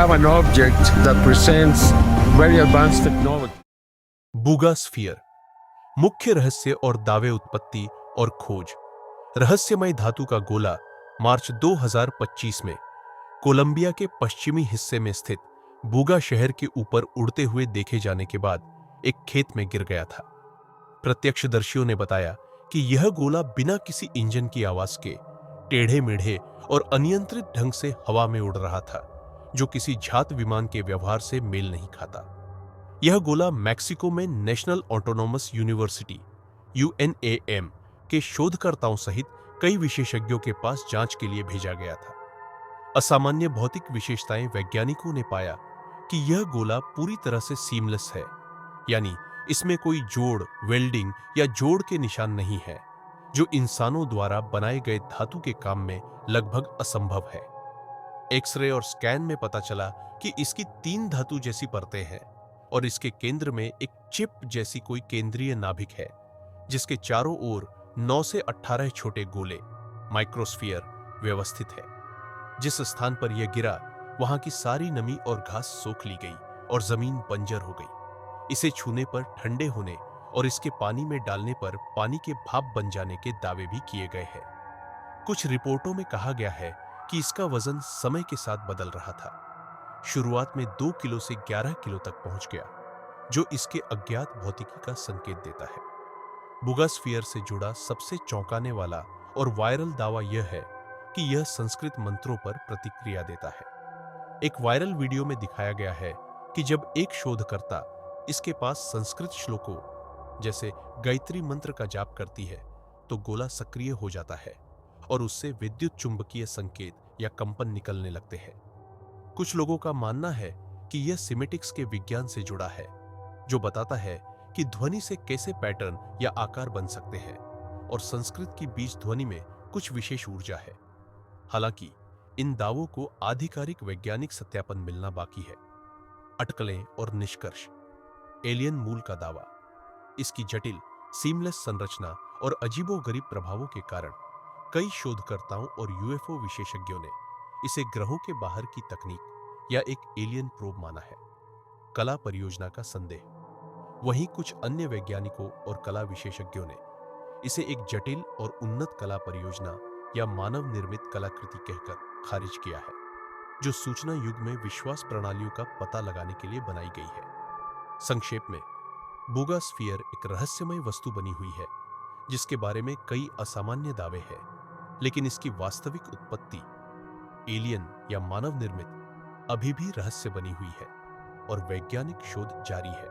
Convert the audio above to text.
have an object that presents very advanced technology. बूगा sphere, मुख्य रहस्य और दावे उत्पत्ति और खोज। रहस्यमय धातु का गोला मार्च 2025 में कोलंबिया के पश्चिमी हिस्से में स्थित बूगा शहर के ऊपर उड़ते हुए देखे जाने के बाद एक खेत में गिर गया था। प्रत्यक्षदर्शियों ने बताया कि यह गोला बिना किसी इंजन की आवाज के टेढ़े मेढ़े और अनियंत्रित ढंग से हवा में उड़ रहा था, जो किसी जात विमान के व्यवहार से मेल नहीं खाता। यह गोला मैक्सिको में नेशनल ऑटोनोमस यूनिवर्सिटी (UNAM) के शोधकर्ताओं सहित कई विशेषज्ञों के पास जांच के लिए भेजा गया था। असामान्य भौतिक विशेषताएं वैज्ञानिकों ने पाया कि यह गोला पूरी तरह से सीमलेस है, यानी इसमें कोई जोड़, वेल्डिंग या जोड़ के निशान नहीं है, जो इंसानों द्वारा बनाए गए धातु के काम में लगभग असंभव है। एक्सरे और स्कैन में पता चला कि इसकी 3 धातु जैसी परतें हैं और इसके केंद्र में एक चिप जैसी कोई केंद्रीय नाभिक है, जिसके चारों ओर 9 से 18 छोटे गोले माइक्रोस्फीयर व्यवस्थित है। जिस स्थान पर यह गिरा, वहां की सारी नमी और घास सोख ली गई और जमीन बंजर हो गई। इसे छूने पर ठंडे होने और इसके पानी में डालने पर पानी के भाप बन जाने के दावे भी किए गए हैं। कुछ रिपोर्टों में कहा गया है कि इसका वजन समय के साथ बदल रहा था। शुरुआत में 2 किलो से 11 किलो तक पहुंच गया, जो इसके अज्ञात भौतिकी का संकेत देता है। बूगा स्फीयर से जुड़ा सबसे चौंकाने वाला और वायरल दावा यह है कि यह संस्कृत मंत्रों पर प्रतिक्रिया देता है। एक वायरल वीडियो में दिखाया गया है कि जब एक शोधकर्ता इसके पास संस्कृत श्लोकों जैसे गायत्री मंत्र का जाप करती है, तो गोला सक्रिय हो जाता है और उससे विद्युत चुंबकीय संकेत या कंपन निकलने लगते हैं। कुछ लोगों का मानना है कि यह सिमेटिक्स के विज्ञान से जुड़ा है, जो बताता है कि ध्वनि से कैसे पैटर्न या आकार बन सकते हैं, और संस्कृत की बीज ध्वनि में कुछ विशेष ऊर्जा है। हालांकि इन दावों को आधिकारिक वैज्ञानिक सत्यापन मिलना बाकी है। अटकलें और निष्कर्ष। एलियन मूल का दावा। इसकी जटिल, सीमलेस संरचना और अजीबोगरीब प्रभावों के कारण कई शोधकर्ताओं और यूएफओ विशेषज्ञों ने इसे ग्रहों के बाहर की तकनीक या एक एलियन प्रोब माना है। कला परियोजना का संदेह। वहीं कुछ अन्य वैज्ञानिकों और कला विशेषज्ञों ने इसे एक जटिल और उन्नत कला परियोजना या मानव निर्मित कलाकृति कहकर खारिज किया है, जो सूचना युग में विश्वास प्रणालियों का पता लगाने के लिए बनाई गई है। संक्षेप में, बूगा स्फीयर एक रहस्यमय वस्तु बनी हुई है, जिसके बारे में कई असामान्य दावे हैं, लेकिन इसकी वास्तविक उत्पत्ति, एलियन या मानव निर्मित, अभी भी रहस्य बनी हुई है और वैज्ञानिक शोध जारी है।